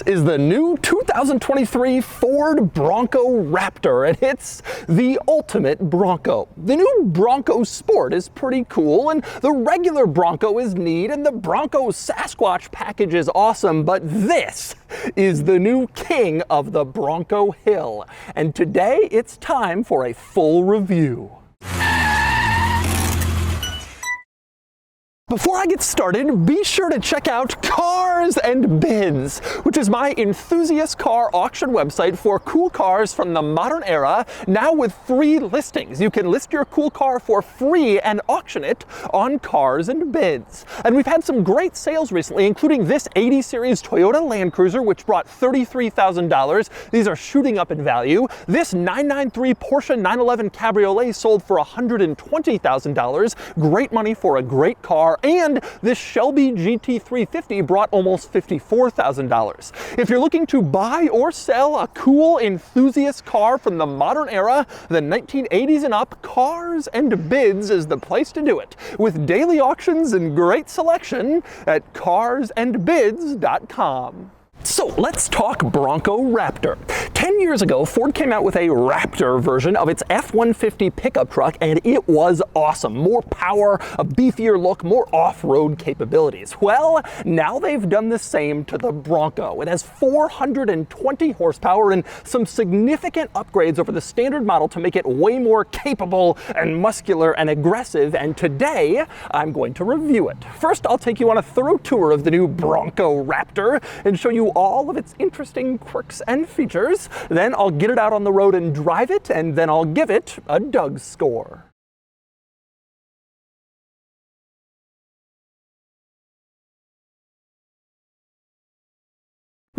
is the new 2023 Ford Bronco Raptor, and it's the ultimate Bronco. The new Bronco Sport is pretty cool, and the regular Bronco is neat, and the Bronco Sasquatch package is awesome, but this is the new king of the Bronco Hill. And today it's time for a full review. Before I get started, be sure to check out Cars and Bids, which is my enthusiast car auction website for cool cars from the modern era, now with free listings. You can list your cool car for free and auction it on Cars and Bids. And we've had some great sales recently, including this 80 series Toyota Land Cruiser, which brought $33,000. These are shooting up in value. This 993 Porsche 911 Cabriolet sold for $120,000. Great money for a great car. And this Shelby GT350 brought almost $54,000. If you're looking to buy or sell a cool enthusiast car from the modern era, the 1980s and up, Cars and Bids is the place to do it, with daily auctions and great selection at carsandbids.com. So let's talk Bronco Raptor. 10 years ago, Ford came out with a Raptor version of its F-150 pickup truck, and it was awesome. More power, a beefier look, more off-road capabilities. Well, now they've done the same to the Bronco. It has 420 horsepower and some significant upgrades over the standard model to make it way more capable and muscular and aggressive, and today I'm going to review it. First, I'll take you on a thorough tour of the new Bronco Raptor and show you all of its interesting quirks and features. Then I'll get it out on the road and drive it, and then I'll give it a Doug score.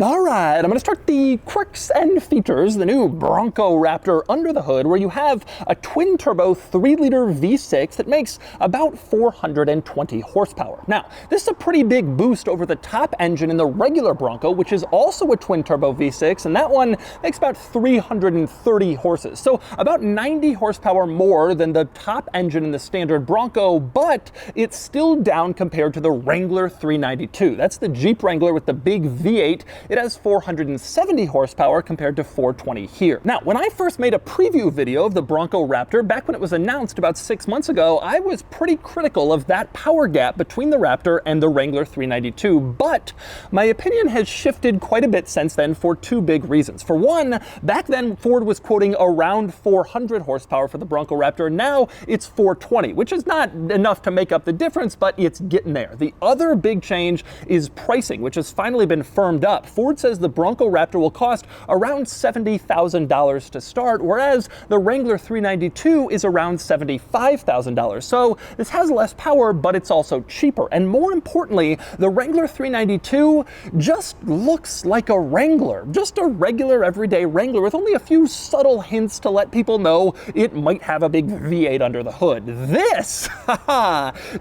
All right, I'm going to start the quirks and features, the new Bronco Raptor under the hood, where you have a twin-turbo 3-liter V6 that makes about 420 horsepower. Now, this is a pretty big boost over the top engine in the regular Bronco, which is also a twin-turbo V6, and that one makes about 330 horses. So about 90 horsepower more than the top engine in the standard Bronco, but it's still down compared to the Wrangler 392. That's the Jeep Wrangler with the big V8. It has 470 horsepower compared to 420 here. Now, when I first made a preview video of the Bronco Raptor back when it was announced about 6 months ago, I was pretty critical of that power gap between the Raptor and the Wrangler 392, but my opinion has shifted quite a bit since then for two big reasons. For one, back then Ford was quoting around 400 horsepower for the Bronco Raptor. Now it's 420, which is not enough to make up the difference, but it's getting there. The other big change is pricing, which has finally been firmed up. Ford says the Bronco Raptor will cost around $70,000 to start, whereas the Wrangler 392 is around $75,000. So this has less power, but it's also cheaper. And more importantly, the Wrangler 392 just looks like a Wrangler, just a regular everyday Wrangler with only a few subtle hints to let people know it might have a big V8 under the hood. This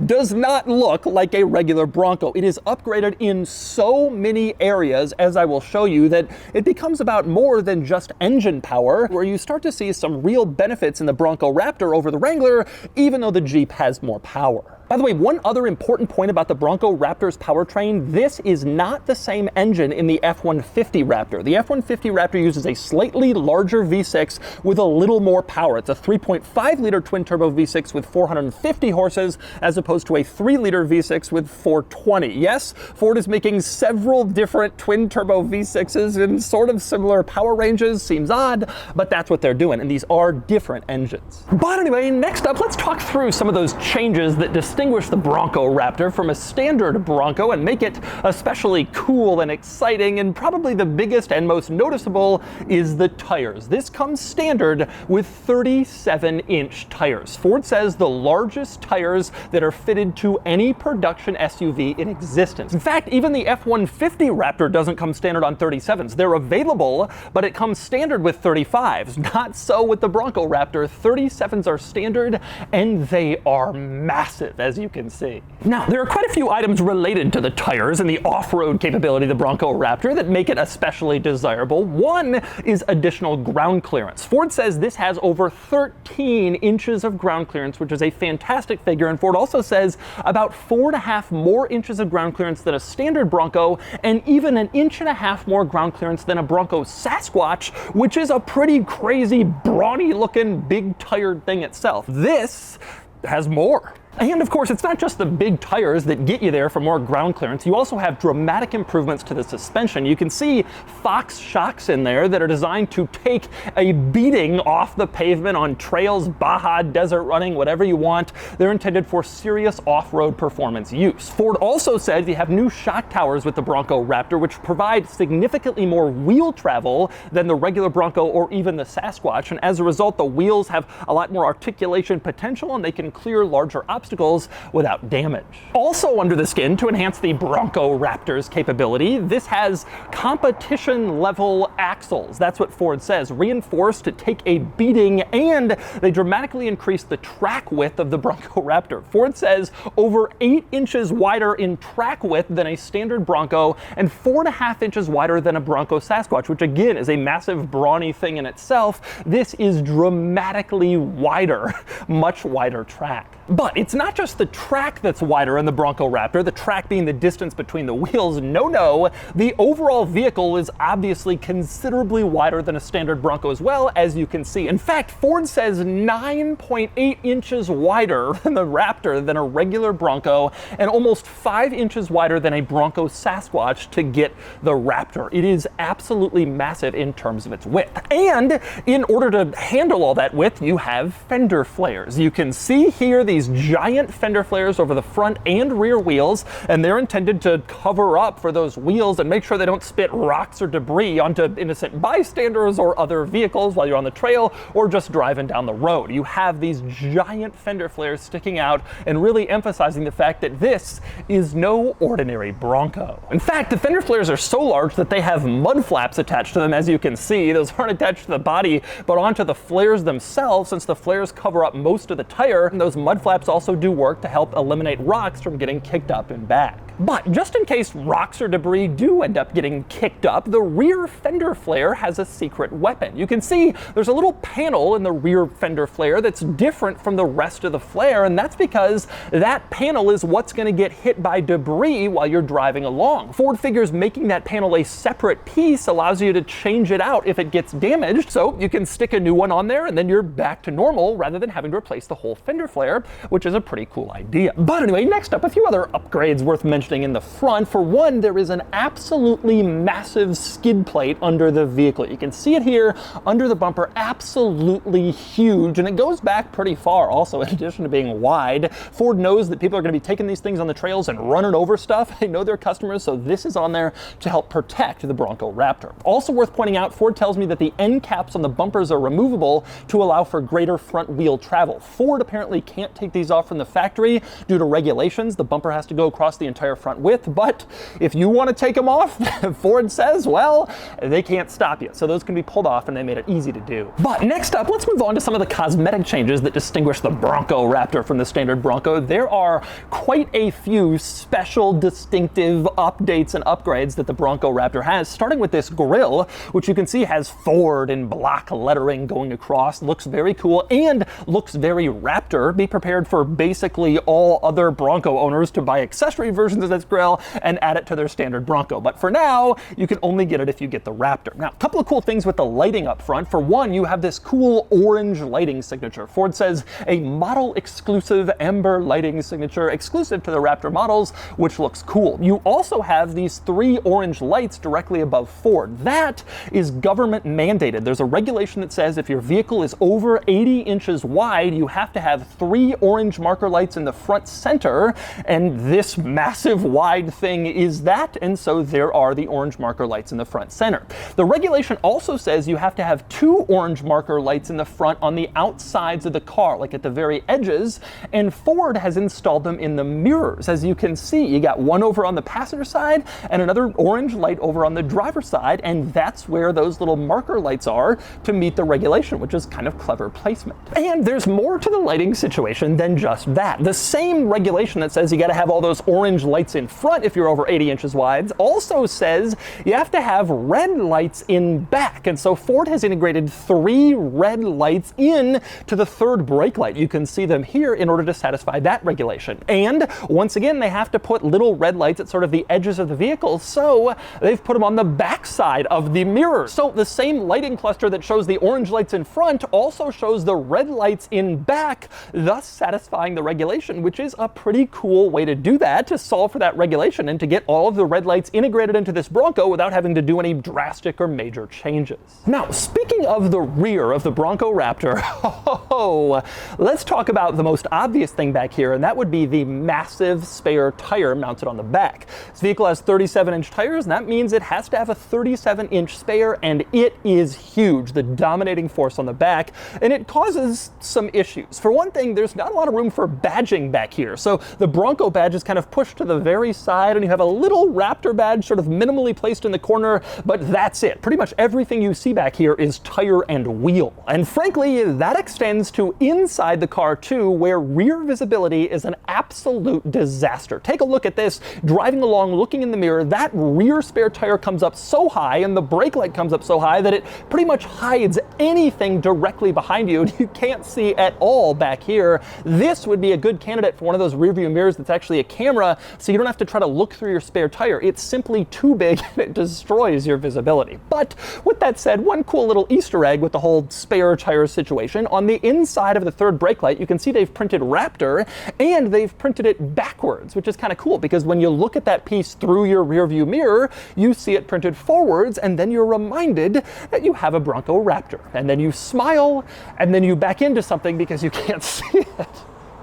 does not look like a regular Bronco. It is upgraded in so many areas, as I will show you, that it becomes about more than just engine power, where you start to see some real benefits in the Bronco Raptor over the Wrangler, even though the Jeep has more power. By the way, one other important point about the Bronco Raptor's powertrain, this is not the same engine in the F-150 Raptor. The F-150 Raptor uses a slightly larger V6 with a little more power. It's a 3.5-liter twin-turbo V6 with 450 horses, as opposed to a 3-liter V6 with 420. Yes, Ford is making several different twin-turbo V6s in sort of similar power ranges. Seems odd, but that's what they're doing, and these are different engines. But anyway, next up, let's talk through some of those changes that distinguish the Bronco Raptor from a standard Bronco and make it especially cool and exciting, and probably the biggest and most noticeable is the tires. This comes standard with 37-inch tires. Ford says the largest tires that are fitted to any production SUV in existence. In fact, even the F-150 Raptor doesn't come standard on 37s. They're available, but it comes standard with 35s. Not so with the Bronco Raptor. 37s are standard, and they are massive. as you can see. Now, there are quite a few items related to the tires and the off-road capability of the Bronco Raptor that make it especially desirable. One is additional ground clearance. Ford says this has over 13 inches of ground clearance, which is a fantastic figure, and Ford also says about 4.5 more inches of ground clearance than a standard Bronco, and even 1.5 inches more ground clearance than a Bronco Sasquatch, which is a pretty crazy, brawny looking, big tired thing itself. This has more. And of course, it's not just the big tires that get you there for more ground clearance. You also have dramatic improvements to the suspension. You can see Fox shocks in there that are designed to take a beating off the pavement on trails, Baja, desert running, whatever you want. They're intended for serious off-road performance use. Ford also says you have new shock towers with the Bronco Raptor, which provide significantly more wheel travel than the regular Bronco or even the Sasquatch. And as a result, the wheels have a lot more articulation potential and they can clear larger obstacles without damage. Also under the skin, to enhance the Bronco Raptor's capability, this has competition level axles. That's what Ford says, reinforced to take a beating, and they dramatically increase the track width of the Bronco Raptor. Ford says over 8 inches wider in track width than a standard Bronco and 4.5 inches wider than a Bronco Sasquatch, which again is a massive brawny thing in itself. This is dramatically wider, much wider track. But it's not just the track that's wider in the Bronco Raptor, the track being the distance between the wheels. No, the overall vehicle is obviously considerably wider than a standard Bronco as well, as you can see. In fact, Ford says 9.8 inches wider than the Raptor than a regular Bronco, and almost 5 inches wider than a Bronco Sasquatch to get the Raptor. It is absolutely massive in terms of its width. And in order to handle all that width, you have fender flares. You can see here these giant fender flares over the front and rear wheels, and they're intended to cover up for those wheels and make sure they don't spit rocks or debris onto innocent bystanders or other vehicles while you're on the trail or just driving down the road. You have these giant fender flares sticking out and really emphasizing the fact that this is no ordinary Bronco. In fact, the fender flares are so large that they have mud flaps attached to them, as you can see. Those aren't attached to the body, but onto the flares themselves, since the flares cover up most of the tire, and those mud flaps also do work to help eliminate rocks from getting kicked up and back. But just in case rocks or debris do end up getting kicked up, the rear fender flare has a secret weapon. You can see there's a little panel in the rear fender flare that's different from the rest of the flare, and that's because that panel is what's going to get hit by debris while you're driving along. Ford figures making that panel a separate piece allows you to change it out if it gets damaged, so you can stick a new one on there and then you're back to normal rather than having to replace the whole fender flare, which is a pretty cool idea. But anyway, next up, a few other upgrades worth mentioning in the front. For one, there is an absolutely massive skid plate under the vehicle. You can see it here under the bumper, absolutely huge, and it goes back pretty far also, in addition to being wide. Ford knows that people are going to be taking these things on the trails and running over stuff. They know their customers, so this is on there to help protect the Bronco Raptor. Also worth pointing out, Ford tells me that the end caps on the bumpers are removable to allow for greater front wheel travel. Ford apparently can't take these off from the factory due to regulations. The bumper has to go across the entire front width, but if you want to take them off, Ford says, well, they can't stop you. So those can be pulled off, and they made it easy to do. But next up, let's move on to some of the cosmetic changes that distinguish the Bronco Raptor from the standard Bronco. There are quite a few special, distinctive updates and upgrades that the Bronco Raptor has, starting with this grille, which you can see has Ford in block lettering going across. Looks very cool and looks very Raptor. Be prepared for basically all other Bronco owners to buy accessory versions of this grille and add it to their standard Bronco. But for now, you can only get it if you get the Raptor. Now, a couple of cool things with the lighting up front. For one, you have this cool orange lighting signature. Ford says a model exclusive amber lighting signature exclusive to the Raptor models, which looks cool. You also have these 3 orange lights directly above Ford. That is government mandated. There's a regulation that says if your vehicle is over 80 inches wide, you have to have 3 orange marker lights in the front center, and this massive wide thing is that, and so there are the orange marker lights in the front center. The regulation also says you have to have 2 orange marker lights in the front on the outsides of the car, like at the very edges, and Ford has installed them in the mirrors. As you can see, you got one over on the passenger side and another orange light over on the driver's side, and that's where those little marker lights are to meet the regulation, which is kind of clever placement. And there's more to the lighting situation than just just that. The same regulation that says you got to have all those orange lights in front if you're over 80 inches wide also says you have to have red lights in back. And so Ford has integrated 3 red lights in to the third brake light. You can see them here in order to satisfy that regulation. And once again, they have to put little red lights at sort of the edges of the vehicle, so they've put them on the back side of the mirror. So the same lighting cluster that shows the orange lights in front also shows the red lights in back, thus satisfying the regulation, which is a pretty cool way to do that, to solve for that regulation and to get all of the red lights integrated into this Bronco without having to do any drastic or major changes. Now, speaking of the rear of the Bronco Raptor, let's talk about the most obvious thing back here, and that would be the massive spare tire mounted on the back. This vehicle has 37-inch tires, and that means it has to have a 37-inch spare, and it is huge, the dominating force on the back, and it causes some issues. For one thing, there's not a lot of room for badging back here, so the Bronco badge is kind of pushed to the very side, and you have a little Raptor badge sort of minimally placed in the corner, but that's it. Pretty much everything you see back here is tire and wheel. And frankly, that extends to inside the car too, where rear visibility is an absolute disaster. Take a look at this. Driving along, looking in the mirror, that rear spare tire comes up so high and the brake light comes up so high that it pretty much hides anything directly behind you. You can't see at all back here. This would be a good candidate for one of those rear view mirrors that's actually a camera, so you don't have to try to look through your spare tire. It's simply too big and it destroys your visibility. But with that said, one cool little Easter egg with the whole spare tire situation, on the inside of the third brake light, you can see they've printed Raptor, and they've printed it backwards, which is kind of cool because when you look at that piece through your rear view mirror, you see it printed forwards, and then you're reminded that you have a Bronco Raptor. And then you smile, and then you back into something because you can't see it.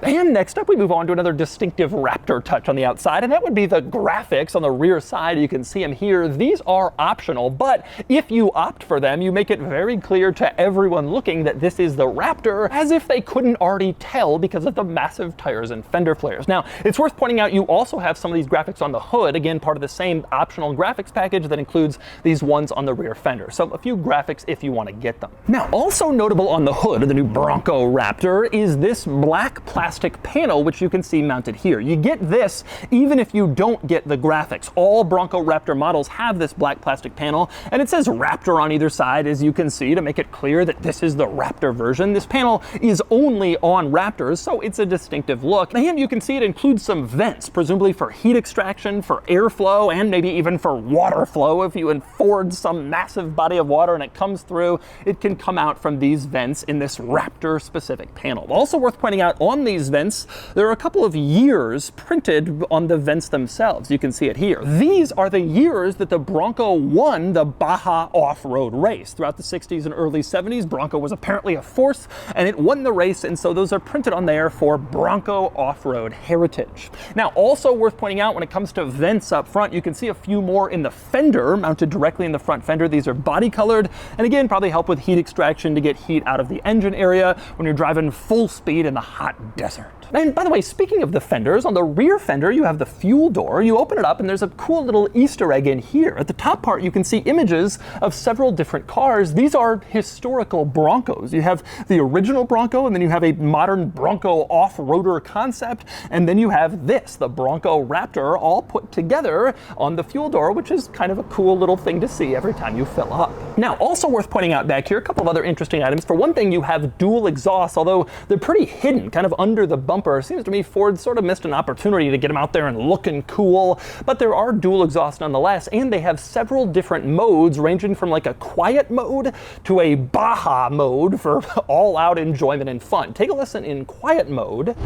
And next up, we move on to another distinctive Raptor touch on the outside, and that would be the graphics on the rear side. You can see them here. These are optional, but if you opt for them, you make it very clear to everyone looking that this is the Raptor, as if they couldn't already tell because of the massive tires and fender flares. Now, it's worth pointing out you also have some of these graphics on the hood, again, part of the same optional graphics package that includes these ones on the rear fender. So a few graphics if you want to get them. Now, also notable on the hood of the new Bronco Raptor is this black plastic panel, which you can see mounted here. You get this even if you don't get the graphics. All Bronco Raptor models have this black plastic panel, and it says Raptor on either side, as you can see, to make it clear that this is the Raptor version. This panel is only on Raptors, so it's a distinctive look. And you can see it includes some vents, presumably for heat extraction, for airflow, and maybe even for water flow. If you afford some massive body of water and it comes through, it can come out from these vents in this Raptor specific panel. Also worth pointing out, on these vents, there are a couple of years printed on the vents themselves. You can see it here. These are the years that the Bronco won the Baja off-road race. Throughout the 60s and early 70s, Bronco was apparently a force, and it won the race, and so those are printed on there for Bronco off-road heritage. Now, also worth pointing out, when it comes to vents up front, you can see a few more in the fender, mounted directly in the front fender. These are body colored, and again, probably help with heat extraction to get heat out of the engine area when you're driving full speed in the hot desert. And by the way, speaking of the fenders, on the rear fender, you have the fuel door. You open it up and there's a cool little Easter egg in here. At the top part, you can see images of several different cars. These are historical Broncos. You have the original Bronco, and then you have a modern Bronco off-roader concept, and then you have this, the Bronco Raptor, all put together on the fuel door, which is kind of a cool little thing to see every time you fill up. Now, also worth pointing out back here, a couple of other interesting items. For one thing, you have dual exhausts, although they're pretty hidden, kind of under the bumper. Seems to me Ford sort of missed an opportunity to get them out there and looking cool, but there are dual exhausts nonetheless, and they have several different modes, ranging from like a quiet mode to a Baja mode for all-out enjoyment and fun. Take a listen in quiet mode.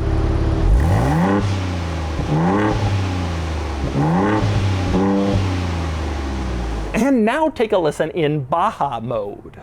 And now take a listen in Baja mode.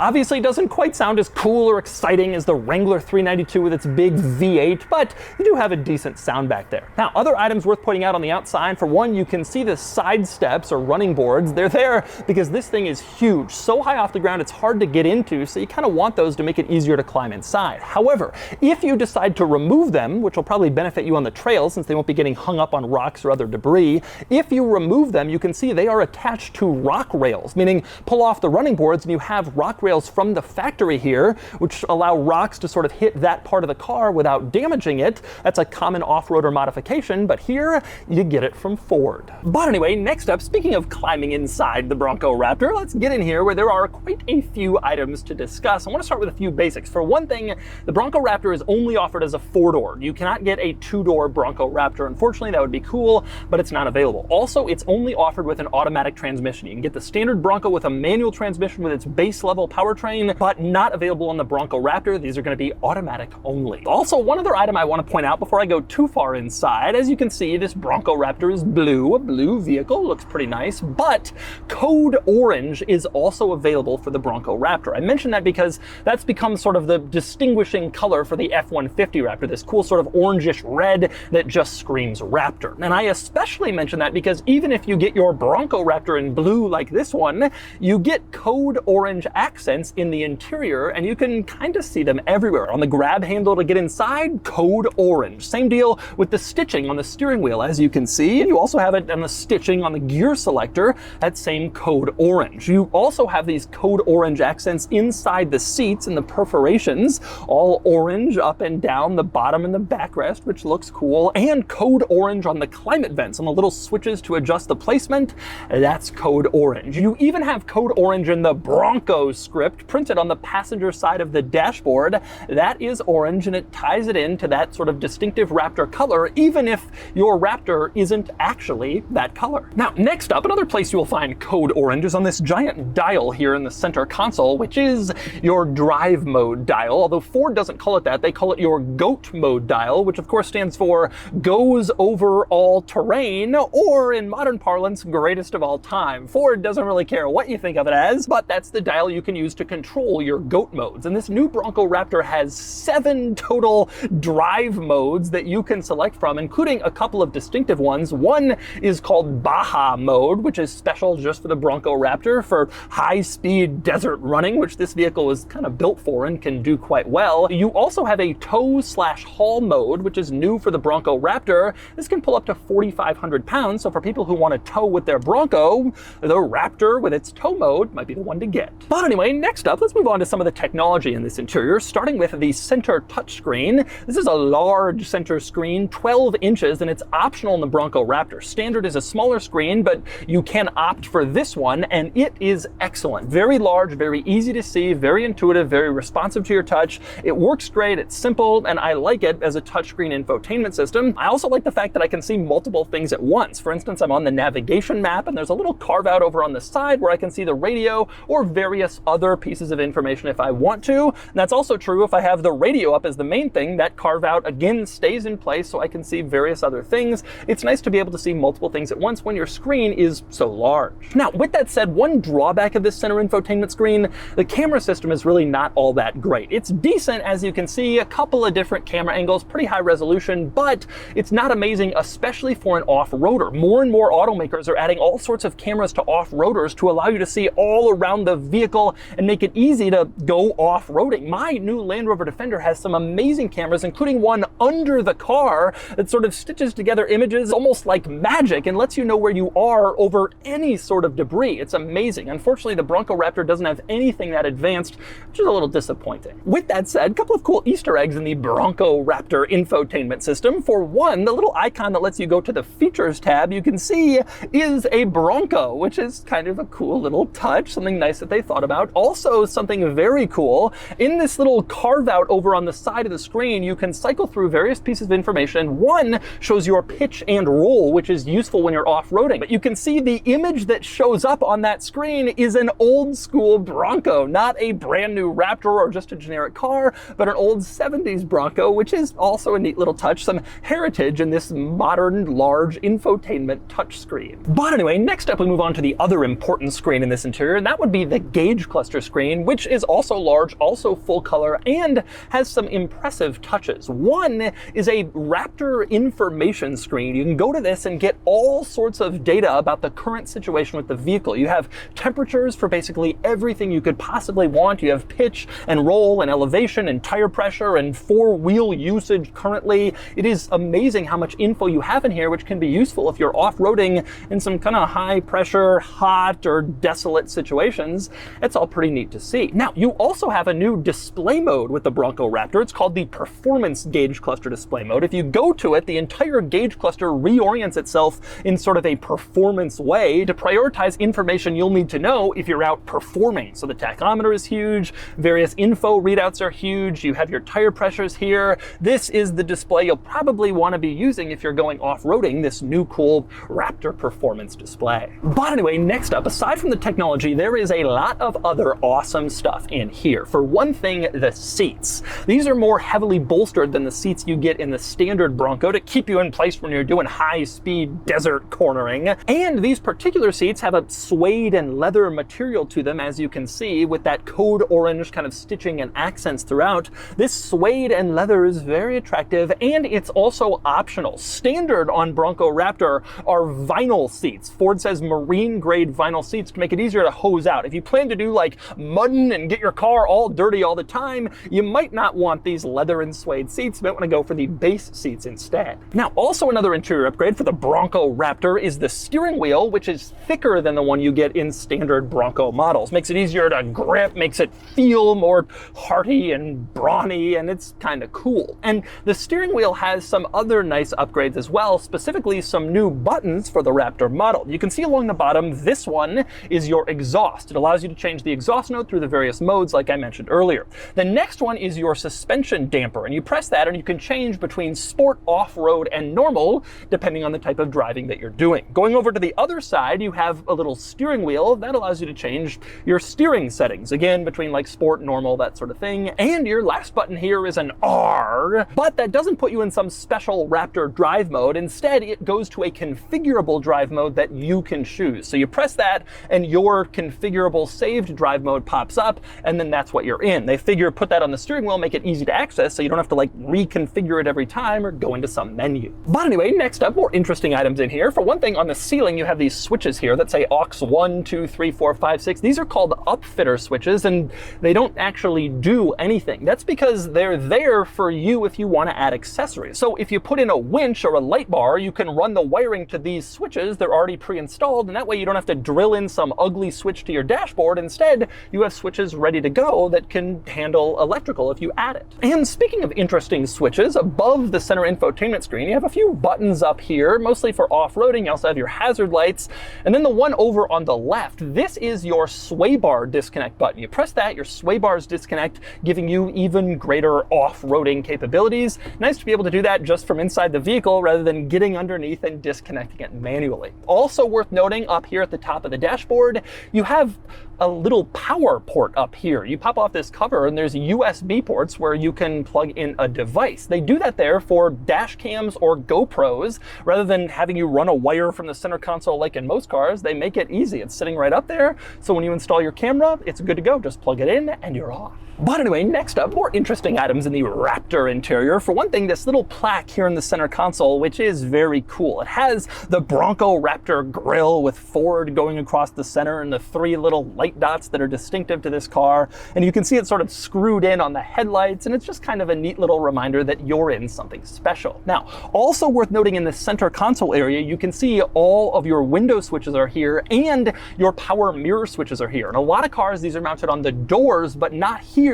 Obviously, it doesn't quite sound as cool or exciting as the Wrangler 392 with its big V8, but you do have a decent sound back there. Now, other items worth pointing out on the outside, for one, you can see the side steps or running boards. They're there because this thing is huge, so high off the ground it's hard to get into, so you kind of want those to make it easier to climb inside. However, if you decide to remove them, which will probably benefit you on the trail since they won't be getting hung up on rocks or other debris, if you remove them, you can see they are attached to rock rails, meaning pull off the running boards and you have rock rails from the factory here, which allow rocks to sort of hit that part of the car without damaging it. That's a common off-roader modification, but here you get it from Ford. But anyway, next up, speaking of climbing inside the Bronco Raptor, let's get in here where there are quite a few items to discuss. I want to start with a few basics. For one thing, the Bronco Raptor is only offered as a 4-door. You cannot get a 2-door Bronco Raptor. Unfortunately, that would be cool, but it's not available. Also, it's only offered with an automatic transmission. You can get the standard Bronco with a manual transmission with its base level powertrain, but not available on the Bronco Raptor. These are going to be automatic only. Also, one other item I want to point out before I go too far inside, as you can see, this Bronco Raptor is blue, a blue vehicle, looks pretty nice, but code orange is also available for the Bronco Raptor. I mention that because that's become sort of the distinguishing color for the F-150 Raptor, this cool sort of orangish red that just screams Raptor. And I especially mention that because even if you get your Bronco Raptor in blue like this one, you get code orange accents in the interior, and you can kind of see them everywhere. On the grab handle to get inside, code orange. Same deal with the stitching on the steering wheel, as you can see. And you also have it on the stitching on the gear selector, that same code orange. You also have these code orange accents inside the seats and the perforations, all orange up and down the bottom and the backrest, which looks cool, and code orange on the climate vents, on the little switches to adjust the placement. That's code orange. You even have code orange in the Bronco script printed on the passenger side of the dashboard. That is orange, and it ties it into that sort of distinctive Raptor color, even if your Raptor isn't actually that color. Now, next up, another place you will find code orange is on this giant dial here in the center console, which is your drive mode dial. Although Ford doesn't call it that, they call it your GOAT mode dial, which of course stands for goes over all terrain, or in modern parlance, greatest of all time. Ford doesn't really care what you think of it as, but that's the dial you can use to control your GOAT modes. And this new Bronco Raptor has 7 total drive modes that you can select from, including a couple of distinctive ones. One is called Baja mode, which is special just for the Bronco Raptor for high-speed desert running, which this vehicle is kind of built for and can do quite well. You also have a tow/haul mode, which is new for the Bronco Raptor. This can pull up to 4,500 pounds, so for people who want to tow with their Bronco, the Raptor with its tow mode might be the one to get. But anyway, next up, let's move on to some of the technology in this interior, starting with the center touchscreen. This is a large center screen, 12 inches, and it's optional in the Bronco Raptor. Standard is a smaller screen, but you can opt for this one, and it is excellent. Very large, very easy to see, very intuitive, very responsive to your touch. It works great, it's simple, and I like it as a touchscreen infotainment system. I also like the fact that I can see multiple things at once. For instance, I'm on the navigation map, and there's a little carve out over on the side where I can see the radio or various other pieces of information if I want to. And that's also true if I have the radio up as the main thing. That carve out again stays in place so I can see various other things. It's nice to be able to see multiple things at once when your screen is so large. Now, with that said, one drawback of this center infotainment screen, the camera system is really not all that great. It's decent, as you can see, a couple of different camera angles, pretty high resolution, but it's not amazing, especially for an off-roader. More and more automakers are adding all sorts of cameras to off-roaders to allow you to see all around the vehicle and make it easy to go off-roading. My new Land Rover Defender has some amazing cameras, including one under the car that sort of stitches together images almost like magic and lets you know where you are over any sort of debris. It's amazing. Unfortunately, the Bronco Raptor doesn't have anything that advanced, which is a little disappointing. With that said, a couple of cool Easter eggs in the Bronco Raptor infotainment system. For one, the little icon that lets you go to the features tab, you can see is a Bronco, which is kind of a cool little touch, something nice that they thought about. Also, something very cool, in this little carve out over on the side of the screen, you can cycle through various pieces of information. One shows your pitch and roll, which is useful when you're off-roading. But you can see the image that shows up on that screen is an old school Bronco, not a brand new Raptor or just a generic car, but an old 70s Bronco, which is also a neat little touch, some heritage in this modern, large infotainment touchscreen. But anyway, next up we move on to the other important screen in this interior, and that would be the gauge cluster cluster screen, which is also large, also full color, and has some impressive touches. One is a Raptor information screen. You can go to this and get all sorts of data about the current situation with the vehicle. You have temperatures for basically everything you could possibly want. You have pitch and roll and elevation and tire pressure and four-wheel usage currently. It is amazing how much info you have in here, which can be useful if you're off-roading in some kind of high pressure, hot or desolate situations. It's all pretty neat to see. Now, you also have a new display mode with the Bronco Raptor. It's called the Performance Gauge Cluster Display Mode. If you go to it, the entire gauge cluster reorients itself in sort of a performance way to prioritize information you'll need to know if you're out performing. So the tachometer is huge, various info readouts are huge, you have your tire pressures here. This is the display you'll probably want to be using if you're going off-roading, this new cool Raptor performance display. But anyway, next up, aside from the technology, there is a lot of other awesome stuff in here. For one thing, the seats. These are more heavily bolstered than the seats you get in the standard Bronco to keep you in place when you're doing high-speed desert cornering. And these particular seats have a suede and leather material to them, as you can see, with that code orange kind of stitching and accents throughout. This suede and leather is very attractive, and it's also optional. Standard on Bronco Raptor are vinyl seats. Ford says marine-grade vinyl seats to make it easier to hose out. If you plan to do like mudding and get your car all dirty all the time, you might not want these leather and suede seats. You might want to go for the base seats instead. Now, also another interior upgrade for the Bronco Raptor is the steering wheel, which is thicker than the one you get in standard Bronco models. Makes it easier to grip, makes it feel more hearty and brawny, and it's kind of cool. And the steering wheel has some other nice upgrades as well, specifically some new buttons for the Raptor model. You can see along the bottom, this one is your exhaust. It allows you to change the exhaust note through the various modes like I mentioned earlier. The next one is your suspension damper, and you press that and you can change between sport, off-road, and normal depending on the type of driving that you're doing. Going over to the other side, you have a little steering wheel that allows you to change your steering settings, again between like sport, normal, that sort of thing. And your last button here is an R, but that doesn't put you in some special Raptor drive mode. Instead, it goes to a configurable drive mode that you can choose. So you press that and your configurable saved drive mode pops up, and then that's what you're in. They figure put that on the steering wheel, make it easy to access so you don't have to like reconfigure it every time or go into some menu. But anyway, next up, more interesting items in here. For one thing, on the ceiling you have these switches here that say aux 1, 2, 3, 4, 5, 6. These are called Upfitter Switches, and they don't actually do anything. That's because they're there for you if you want to add accessories. So if you put in a winch or a light bar, you can run the wiring to these switches. They're already pre-installed, and that way you don't have to drill in some ugly switch to your dashboard. Instead, you have switches ready to go that can handle electrical if you add it. And speaking of interesting switches, above the center infotainment screen, you have a few buttons up here, mostly for off-roading. You also have your hazard lights. And then the one over on the left, this is your sway bar disconnect button. You press that, your sway bars disconnect, giving you even greater off-roading capabilities. Nice to be able to do that just from inside the vehicle rather than getting underneath and disconnecting it manually. Also worth noting, up here at the top of the dashboard, you have a little power port up here. You pop off this cover and there's USB ports where you can plug in a device. They do that there for dash cams or GoPros. Rather than having you run a wire from the center console like in most cars, they make it easy. It's sitting right up there. So when you install your camera, it's good to go. Just plug it in and you're off. But anyway, next up, more interesting items in the Raptor interior. For one thing, this little plaque here in the center console, which is very cool. It has the Bronco Raptor grille with Ford going across the center and the three little light dots that are distinctive to this car. And you can see it sort of screwed in on the headlights, and it's just kind of a neat little reminder that you're in something special. Now, also worth noting in the center console area, you can see all of your window switches are here and your power mirror switches are here. In a lot of cars, these are mounted on the doors, but not here.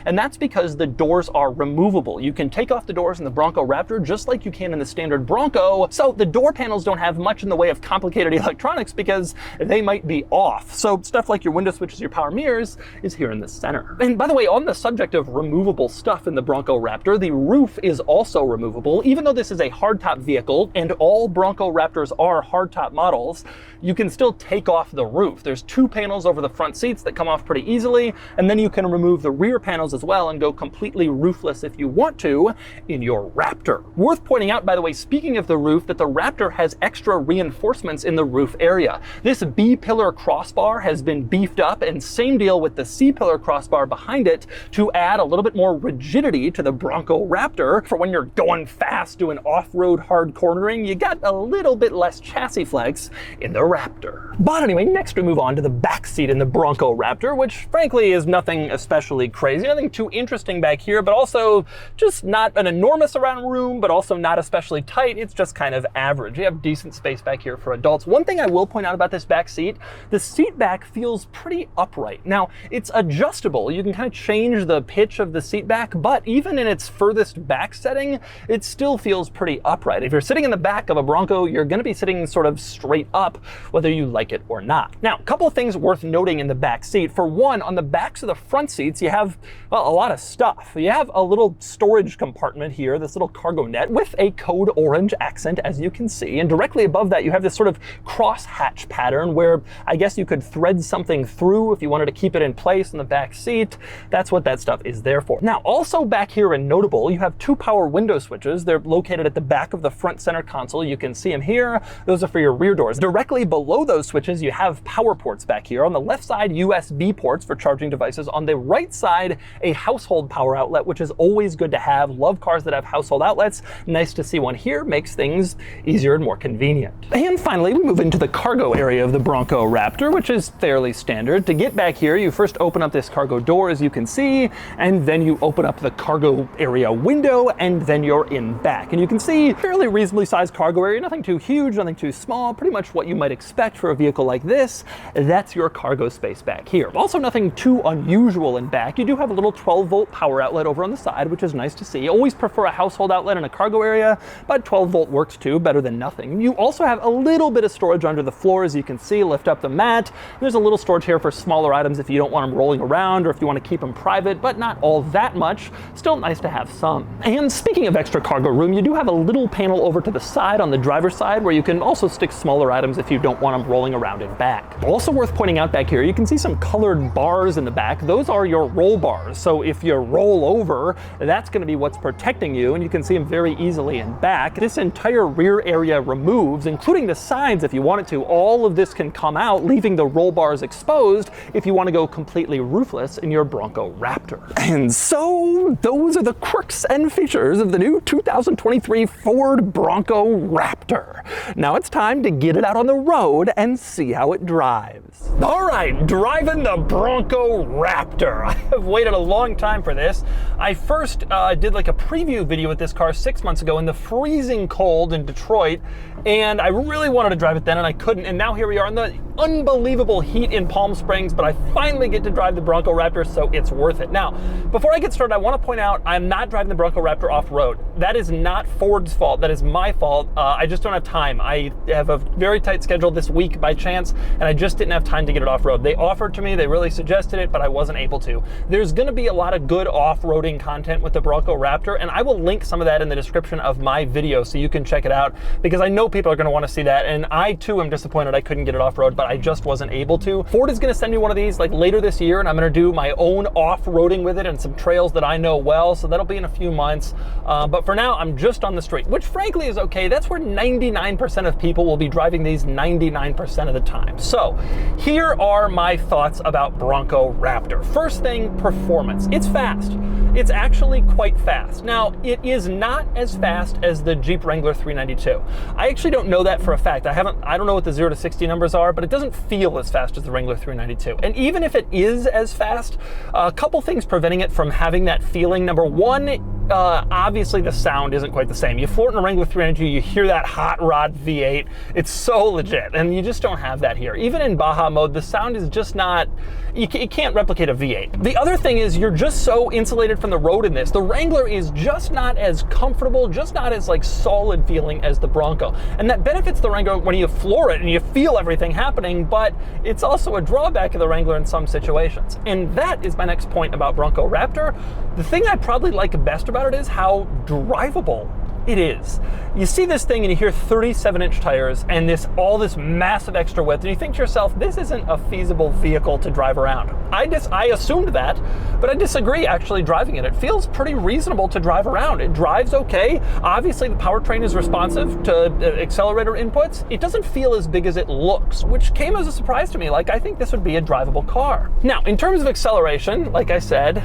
And that's because the doors are removable. You can take off the doors in the Bronco Raptor just like you can in the standard Bronco. So the door panels don't have much in the way of complicated electronics because they might be off. So stuff like your window switches, your power mirrors is here in the center. And by the way, on the subject of removable stuff in the Bronco Raptor, the roof is also removable. Even though this is a hardtop vehicle and all Bronco Raptors are hardtop models, you can still take off the roof. There's two panels over the front seats that come off pretty easily, and then you can remove the rear panels as well and go completely roofless if you want to in your Raptor. Worth pointing out, by the way, speaking of the roof, that the Raptor has extra reinforcements in the roof area. This B-pillar crossbar has been beefed beefed up, and same deal with the C-pillar crossbar behind it to add a little bit more rigidity to the Bronco Raptor. For when you're going fast, doing off-road hard cornering, you got a little bit less chassis flex in the Raptor. But anyway, next we move on to the back seat in the Bronco Raptor, which frankly is nothing especially crazy, nothing too interesting back here, but also just not an enormous amount of room, but also not especially tight. It's just kind of average. You have decent space back here for adults. One thing I will point out about this back seat, the seat back feels pretty upright. Now, it's adjustable. You can kind of change the pitch of the seat back, but even in its furthest back setting, it still feels pretty upright. If you're sitting in the back of a Bronco, you're going to be sitting sort of straight up, whether you like it or not. Now, a couple of things worth noting in the back seat. For one, on the backs of the front seats, you have, well, a lot of stuff. You have a little storage compartment here, this little cargo net with a code orange accent, as you can see. And directly above that, you have this sort of cross hatch pattern where I guess you could thread something through if you wanted to keep it in place in the back seat. That's what that stuff is there for. Now, also back here and notable, you have two power window switches. They're located at the back of the front center console. You can see them here. Those are for your rear doors. Directly below those switches, you have power ports back here. On the left side, USB ports for charging devices. On the right side, a household power outlet, which is always good to have. Love cars that have household outlets. Nice to see one here. Makes things easier and more convenient. And finally, we move into the cargo area of the Bronco Raptor, which is fairly standard. To get back here, you first open up this cargo door, as you can see, and then you open up the cargo area window, and then you're in back. And you can see fairly reasonably sized cargo area, nothing too huge, nothing too small, pretty much what you might expect for a vehicle like this. That's your cargo space back here. Also nothing too unusual in back. You do have a little 12-volt power outlet over on the side, which is nice to see. Always prefer a household outlet in a cargo area, but 12-volt works too, better than nothing. You also have a little bit of storage under the floor, as you can see. Lift up the mat. There's a little storage here for smaller items if you don't want them rolling around or if you want to keep them private, but not all that much. Still nice to have some. And speaking of extra cargo room, you do have a little panel over to the side on the driver's side where you can also stick smaller items if you don't want them rolling around in back. Also worth pointing out back here, you can see some colored bars in the back. Those are your roll bars. So if you roll over, that's going to be what's protecting you, and you can see them very easily in back. This entire rear area removes, including the sides if you want it to. All of this can come out, leaving the roll bars exposed if you want to go completely roofless in your Bronco Raptor. And so those are the quirks and features of the new 2023 Ford Bronco Raptor. Now it's time to get it out on the road and see how it drives. All right, driving the Bronco Raptor. I have waited a long time for this. I first did like a preview video with this car 6 months ago in the freezing cold in Detroit, and I really wanted to drive it then and I couldn't, and now here we are in the unbelievable heat in Palm Springs, but I finally get to drive the Bronco Raptor, so it's worth it. Now, before I get started, I want to point out I'm not driving the Bronco Raptor off-road. That is not Ford's fault, that is my fault. I just don't have time. I have a very tight schedule this week by chance, and I just didn't have time to get it off-road. They offered to me, they really suggested it, but I wasn't able to. There's going to be a lot of good off-roading content with the Bronco Raptor, and I will link some of that in the description of my video so you can check it out, because I know people are going to want to see that, and I too am disappointed I couldn't get it off-road, but I just wasn't able to. Ford is going to send me one of these like later this year, and I'm going to do my own off-roading with it and some trails that I know well, so that'll be in a few months. But for now, I'm just on the street, which frankly is okay. That's where 99% of people will be driving these 99% of the time. So here are my thoughts about Bronco Raptor. First thing, performance. It's fast. It's actually quite fast. Now, it is not as fast as the Jeep Wrangler 392. I actually don't know that for a fact. I don't know what the 0 to 60 numbers are, but it doesn't feel as fast as the Wrangler 392. And even if it is as fast, a couple things preventing it from having that feeling. Number one, obviously the sound isn't quite the same. You float in a Wrangler 392, you hear that hot rod V8. It's so legit, and you just don't have that here. Even in Baja mode, the sound is just not, you can't replicate a V8. The other thing is you're just so insulated from the road in this. The Wrangler is just not as comfortable, just not as like solid feeling as the Bronco. And that benefits the Wrangler when you floor it and you feel everything happening, but it's also a drawback of the Wrangler in some situations. And that is my next point about Bronco Raptor. The thing I probably like best about it is how drivable It is. You see this thing and you hear 37-inch tires and all this massive extra width, and you think to yourself, this isn't a feasible vehicle to drive around. I assumed that, but I disagree actually driving it. It feels pretty reasonable to drive around. It drives okay. Obviously the powertrain is responsive to accelerator inputs. It doesn't feel as big as it looks, which came as a surprise to me. Like, I think this would be a drivable car. Now, in terms of acceleration, like I said,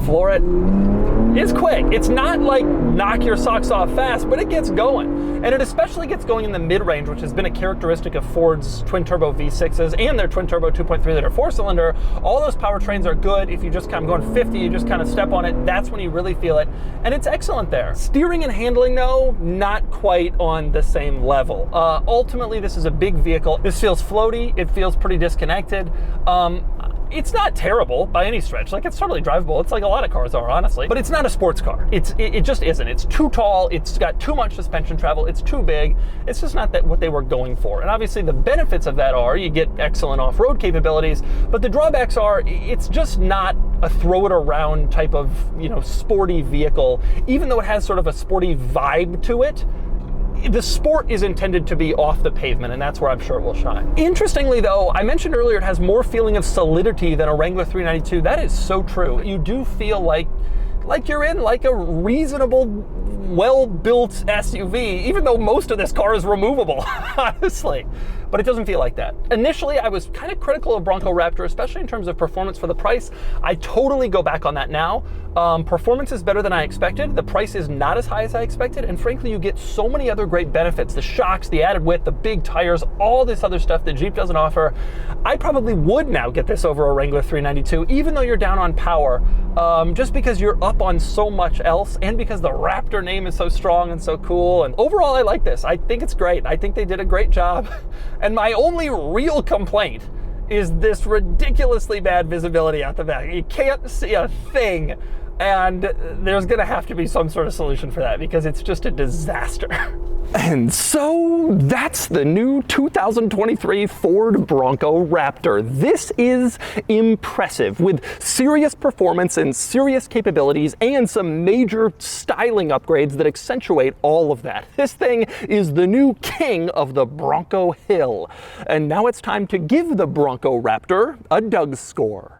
floor it. It's quick. It's not like knock your socks off fast, but it gets going. And it especially gets going in the mid-range, which has been a characteristic of Ford's twin-turbo V6s and their twin-turbo 2.3-liter four-cylinder. All those powertrains are good. If you just kind of going 50, you just kind of step on it, that's when you really feel it. And it's excellent there. Steering and handling, though, not quite on the same level. Ultimately, this is a big vehicle. This feels floaty. It feels pretty disconnected. It's not terrible by any stretch. Like, it's totally drivable. It's like a lot of cars are, honestly. But it's not a sports car. It just isn't. It's too tall. It's got too much suspension travel. It's too big. It's just not what they were going for. And obviously the benefits of that are you get excellent off-road capabilities, but the drawbacks are it's just not a throw it around type of, sporty vehicle. Even though it has sort of a sporty vibe to it, the sport is intended to be off the pavement, and that's where I'm sure it will shine. Interestingly, though, I mentioned earlier it has more feeling of solidity than a Wrangler 392. That is so true. You do feel like you're in like a reasonable, well-built SUV, even though most of this car is removable, honestly. But it doesn't feel like that. Initially, I was kind of critical of Bronco Raptor, especially in terms of performance for the price. I totally go back on that now. Performance is better than I expected. The price is not as high as I expected. And frankly, you get so many other great benefits. The shocks, the added width, the big tires, all this other stuff that Jeep doesn't offer. I probably would now get this over a Wrangler 392, even though you're down on power, just because you're up on so much else and because the Raptor name is so strong and so cool. And overall, I like this. I think it's great. I think they did a great job. And my only real complaint is this ridiculously bad visibility out the back. You can't see a thing, and there's gonna have to be some sort of solution for that because it's just a disaster. And so that's the new 2023 Ford Bronco Raptor. This is impressive with serious performance and serious capabilities and some major styling upgrades that accentuate all of that. This thing is the new king of the Bronco Hill. And now it's time to give the Bronco Raptor a DOUGSCORE.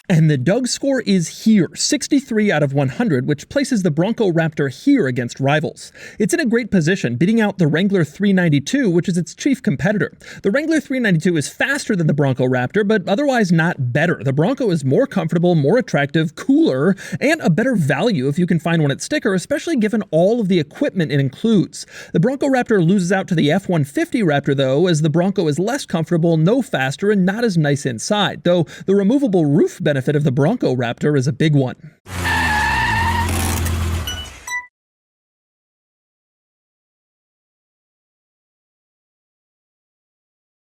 And the DOUGSCORE is here, 63 out of 100, which places the Bronco Raptor here against rivals. It's in a great position, beating out the Wrangler 392, which is its chief competitor. The Wrangler 392 is faster than the Bronco Raptor, but otherwise not better. The Bronco is more comfortable, more attractive, cooler, and a better value if you can find one at sticker, especially given all of the equipment it includes. The Bronco Raptor loses out to the F-150 Raptor, though, as the Bronco is less comfortable, no faster, and not as nice inside, though the removable roof benefit of the Bronco Raptor is a big one.